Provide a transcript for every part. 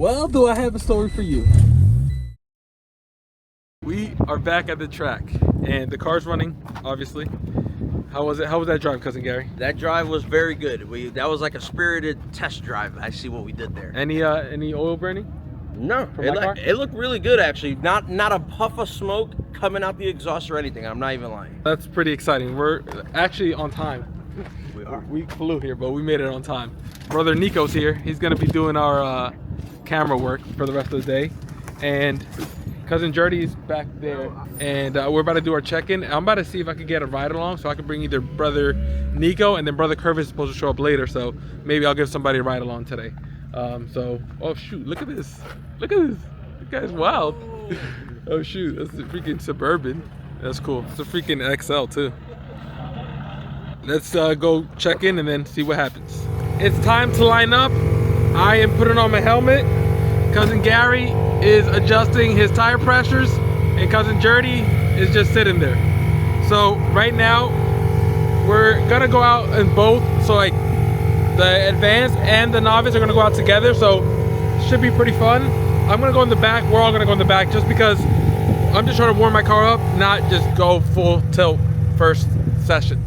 Well, do I have a story for you? We are back at the track, and the car's running, obviously. How was it? How was that drive, Cousin Gary? That drive was very good. That was like a spirited test drive. I see what we did there. Any oil burning? No, it looked really good actually. Not a puff of smoke coming out the exhaust or anything. I'm not even lying. That's pretty exciting. We're actually on time. We are. We flew here, but we made it on time. Brother Nico's here. He's gonna be doing our camera work for the rest of the day, and Cousin Jordy's back there, and we're about to do our check-in. I'm about to see if I can get a ride along so I can bring either Brother Nico, and then Brother Curvis is supposed to show up later, so maybe I'll give somebody a ride along today. Oh shoot, look at this. Look at this. This guy's wild. Oh shoot, that's a freaking Suburban. That's cool. It's a freaking XL too. Let's go check in and then see what happens. It's time to line up. I am putting on my helmet. Cousin Gary is adjusting his tire pressures, and Cousin Jordy is just sitting there. So right now, we're gonna go out in both. So like the advanced and the novice are gonna go out together. So should be pretty fun. I'm gonna go in the back. We're all gonna go in the back just because I'm just trying to warm my car up, not just go full tilt first session.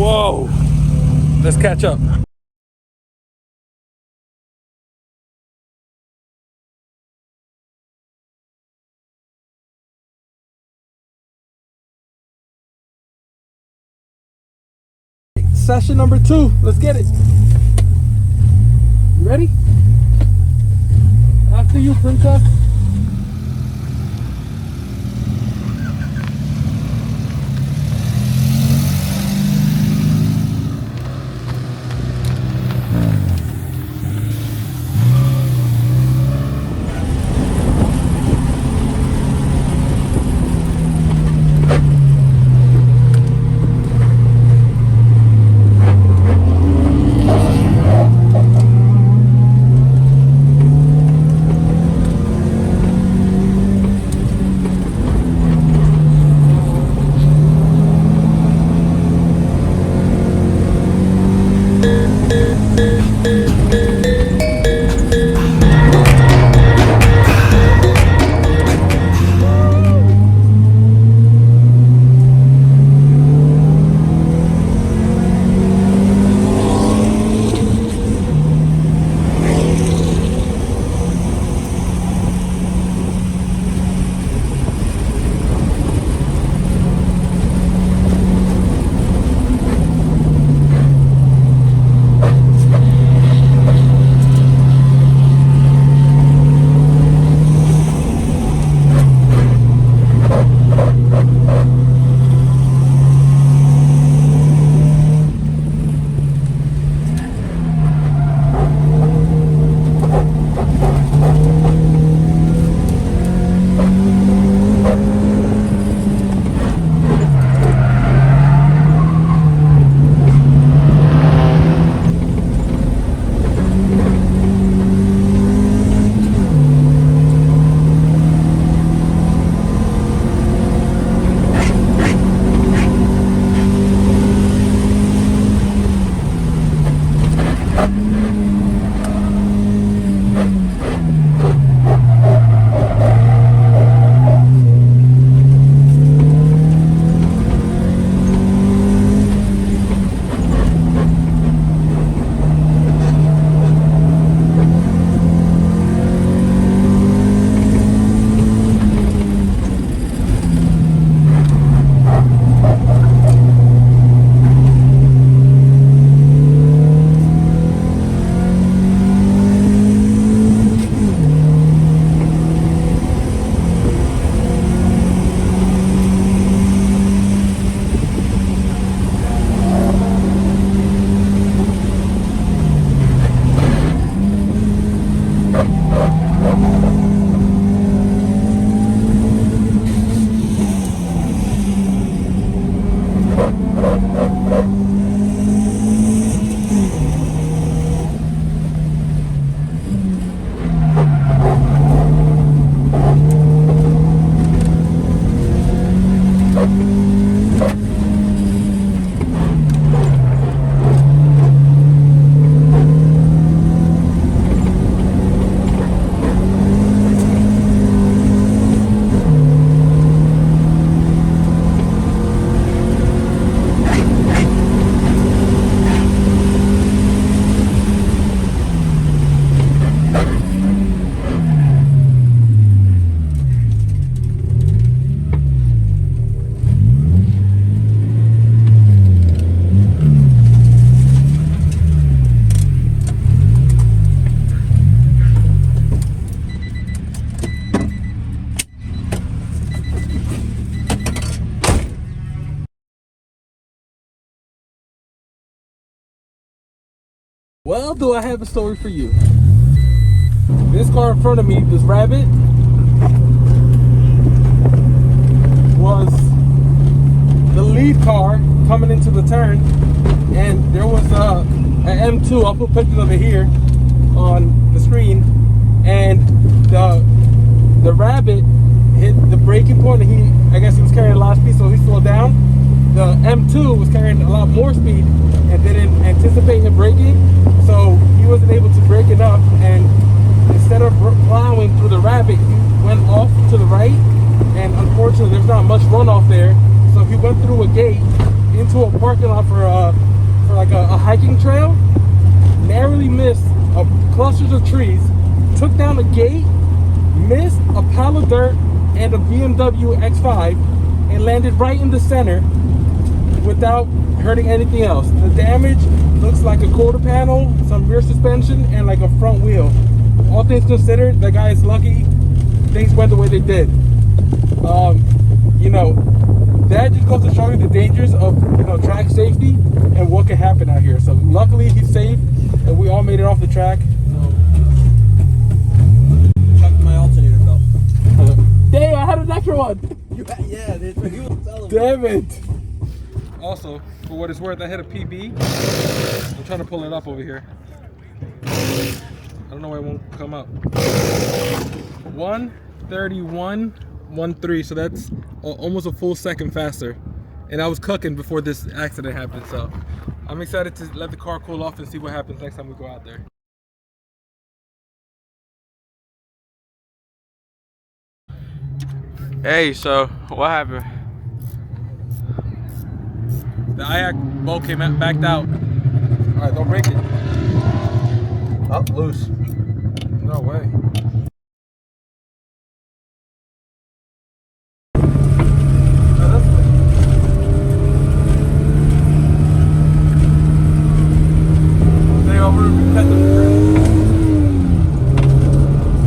Whoa. Let's catch up. Session number 2. Let's get it. You ready? After you, princess. Well, do I have a story for you? This car in front of me, this Rabbit, was the lead car coming into the turn, and there was an M2. I'll put pictures of it here on the screen, and the Rabbit hit the braking point, and I guess he was carrying a lot of speed, so he slowed down. The M2 was carrying a lot more speed and didn't anticipate him braking, so he wasn't able to brake enough, and instead of plowing through the Rabbit, he went off to the right, and unfortunately there's not much runoff there, so he went through a gate into a parking lot for like a hiking trail. Narrowly missed clusters of trees. Took down a gate, missed a pile of dirt and a BMW X5, and landed right in the center without hurting anything else. The damage looks like a quarter panel, some rear suspension, and like a front wheel. All things considered, the guy is lucky things went the way they did. You know, that just goes to show you the dangers of, you know, track safety and what can happen out here. So luckily he's safe and we all made it off the track. Chucked my alternator belt. Damn, I had an extra one. Yeah, he was telling me. Damn it. Also, for what it's worth, I hit a PB. I'm trying to pull it up over here. I don't know why it won't come up. 1:31.13, so that's almost a full second faster. And I was cooking before this accident happened, so I'm excited to let the car cool off and see what happens next time we go out there. Hey, so what happened? The IAC bolt came out, backed out. All right, don't break it. Oh, loose. No way.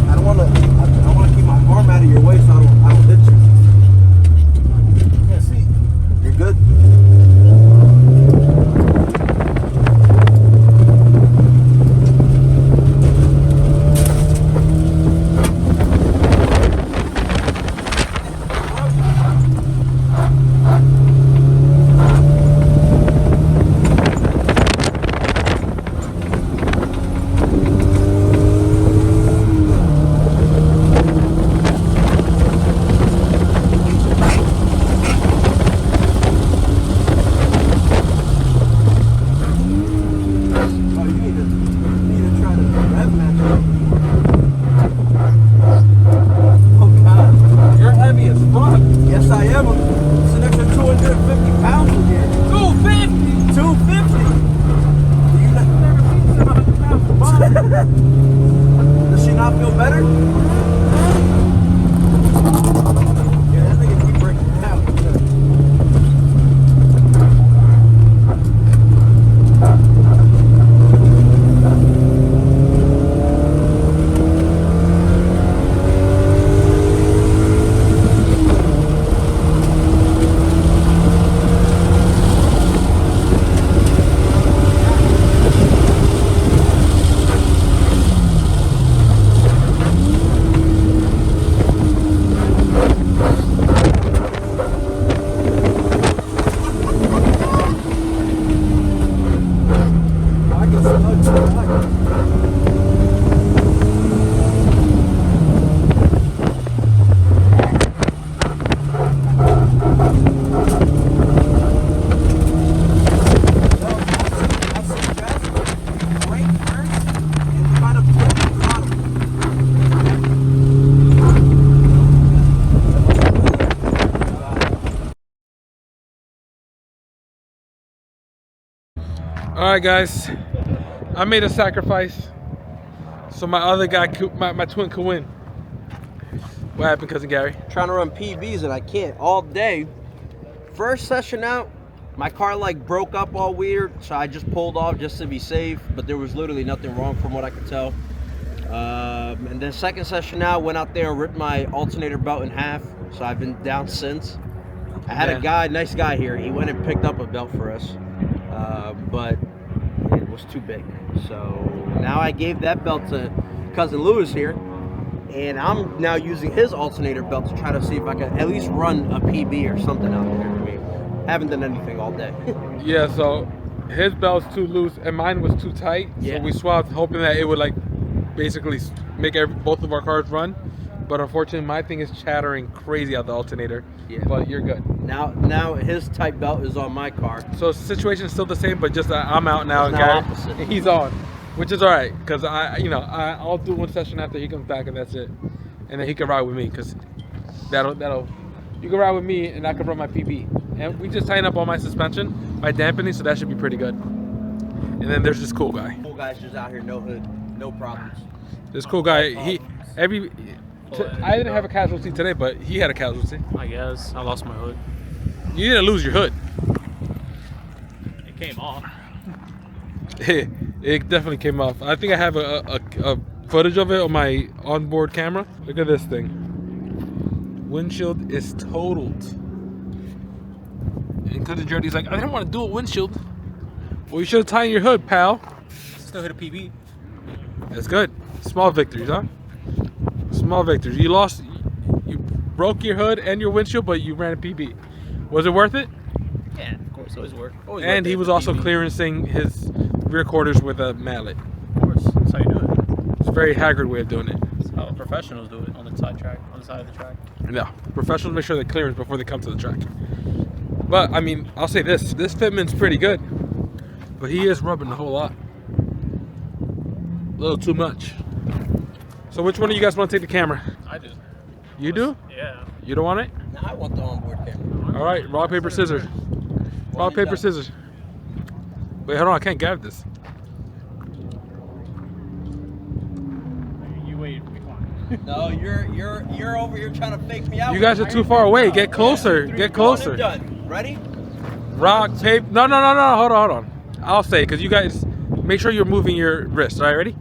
I want to keep my arm out of your way so I don't hit you. Yeah, see, you're good. Yes, I am. It's an extra 250 pounds again. 250? 250? You never seen 700 pounds of body. Does she not feel better? Yeah, that thing keep breaking down. All right, guys, I made a sacrifice so my other guy, my twin, could win. What happened, cousin Gary? Trying to run PBs and I can't all day. First session out, my car like broke up all weird, so I just pulled off just to be safe, but there was literally nothing wrong from what I could tell. And then second session out, went out there and ripped my alternator belt in half, so I've been down since. I had a guy, nice guy here, he went and picked up a belt for us, but it was too big. So now I gave that belt to cousin Lewis here, and I'm now using his alternator belt to try to see if I can at least run a PB or something out there. I mean, haven't done anything all day. Yeah, so his belt's too loose and mine was too tight. Yeah. So we swapped, hoping that it would like basically make both of our cars run. But unfortunately, my thing is chattering crazy out the alternator. Yeah. But you're good. Now his type belt is on my car. So the situation is still the same, but just I'm out now and It's now opposite. he's on, which is all right because I'll do one session after he comes back and that's it, and then he can ride with me because that'll you can ride with me and I can run my PB, and we just tighten up on my suspension. by dampening, so that should be pretty good. And then there's this cool guy. Cool guy's just out here, no hood, no problems. This cool guy, I didn't have a casualty today, but he had a casualty. I guess I lost my hood. You didn't lose your hood. It came off. It definitely came off. I think I have a footage of it on my onboard camera. Look at this thing. Windshield is totaled. And Cousin Jody's like, I didn't want to do a windshield. Well, you should have tightened your hood, pal. Still hit a PB. That's good. Small victories, huh? Small victories. You broke your hood and your windshield, but you ran a PB. Was it worth it? Yeah, of course, always work. Always And worth he it was for also PB. clearancing his rear quarters with a mallet. Of course, that's how you do it. It's a very Haggard way of doing it. That's how professionals do it on the side of the track. No, professionals make sure they clearance before they come to the track. But I mean, I'll say this fitment's pretty good, but he is rubbing a whole lot. A little too much. So which one of you guys want to take the camera? I do. You do? Yeah. You don't want it? Now I want the onboard camera. All right, rock, paper, scissors. Rock, paper, scissors. Wait, hold on, I can't grab this. You wait. No, you're over here trying to fake me out. You guys are too far away. Get closer. Get closer. Done. Ready? Rock, paper. No. Hold on. I'll say, because you guys make sure you're moving your wrist. All right, ready?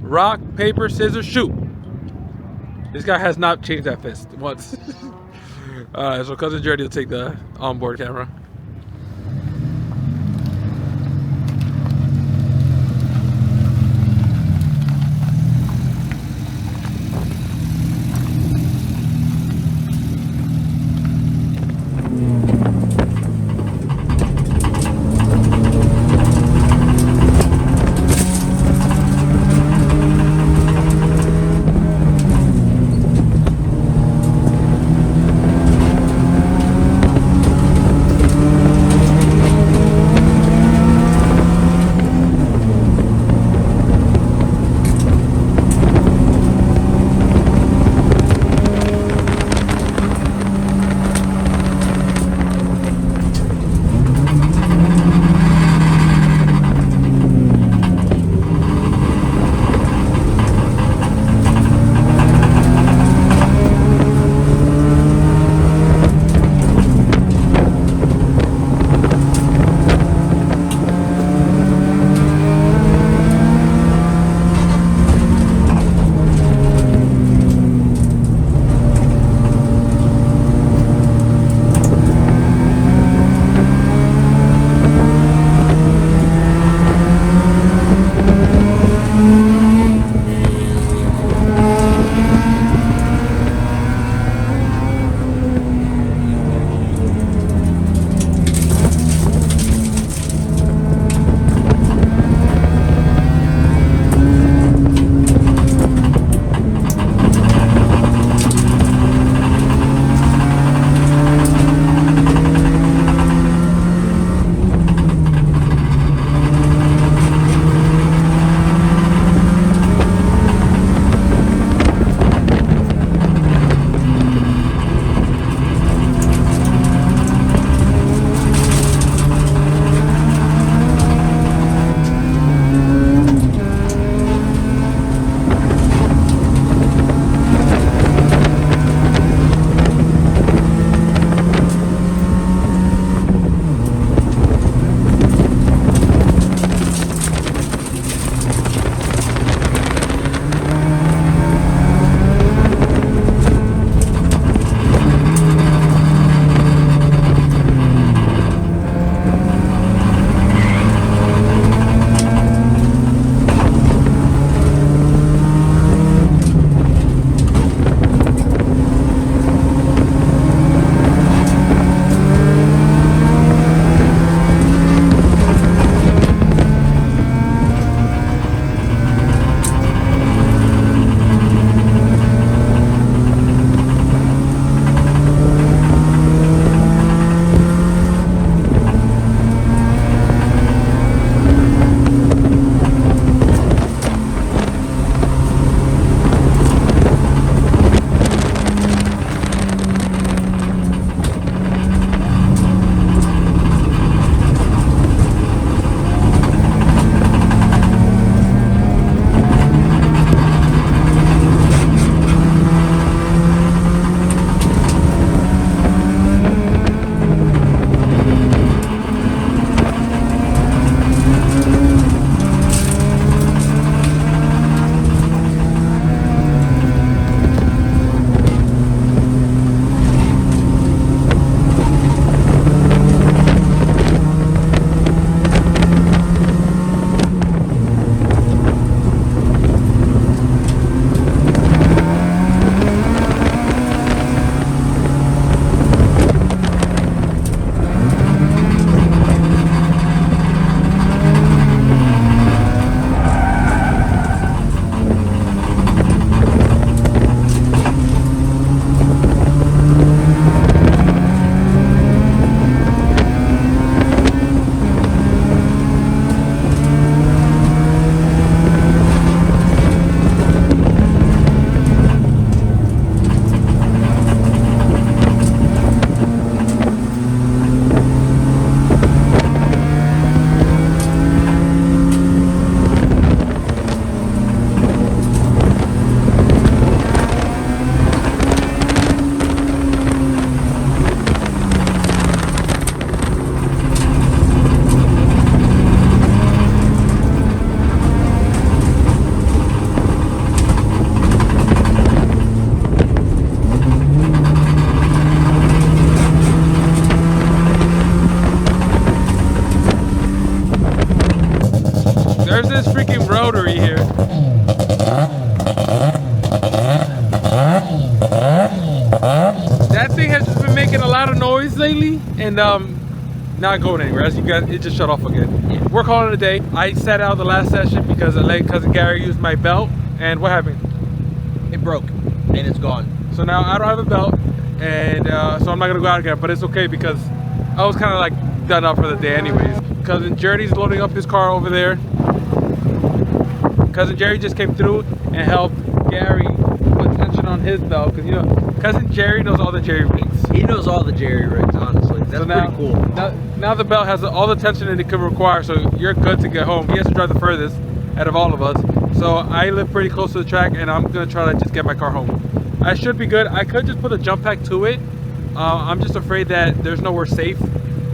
Rock, paper, scissors, shoot. This guy has not changed that fist once. All right, so Cousin Jordy will take the onboard camera. noise lately, and not going anywhere. As you guys, it just shut off again. Yeah. We're calling it a day. I sat out the last session because I let cousin Gary use my belt, and what happened? It broke, and it's gone. So now I don't have a belt, and so I'm not gonna go out again. But it's okay because I was kind of like done up for the day anyways. Cousin Jerry's loading up his car over there. Cousin Jerry just came through and helped Gary put tension on his belt, because you know cousin Jerry knows all the jerry rigs. He knows all the jerry rigs, honestly. That's So now, pretty cool. Now the belt has all the tension that it could require, so you're good to get home. He has to drive the furthest out of all of us. So I live pretty close to the track, and I'm gonna try to just get my car home. I should be good. I could just put a jump pack to it. I'm just afraid that there's nowhere safe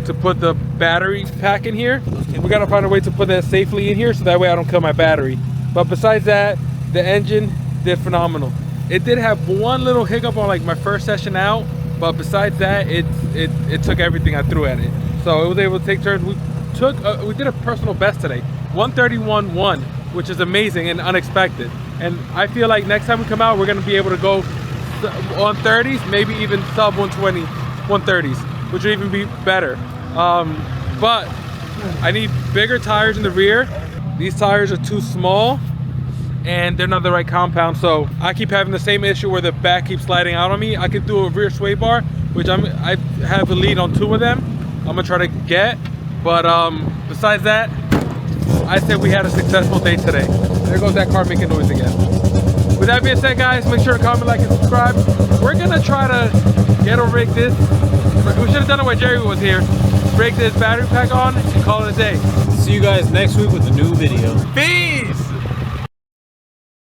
to put the battery pack in here. We gotta find a way to put that safely in here so that way I don't kill my battery. But besides that, the engine did phenomenal. It did have one little hiccup on like my first session out, but besides that, it took everything I threw at it. So it was able to take turns. We did a personal best today, 131.1, which is amazing and unexpected. And I feel like next time we come out, we're gonna be able to go on 30s, maybe even sub 120, 130s, which would even be better. But I need bigger tires in the rear. These tires are too small and they're not the right compound, so I keep having the same issue where the back keeps sliding out on me. I could do a rear sway bar, which I have a lead on 2 of them. I'm gonna try to get, but besides that, I said we had a successful day today. There goes that car making noise again. With that being said, guys, make sure to comment, like, and subscribe. We're gonna try to ghetto rig this. We should have done it when Jerry was here. Rig this battery pack on and call it a day. See you guys next week with a new video. Peace!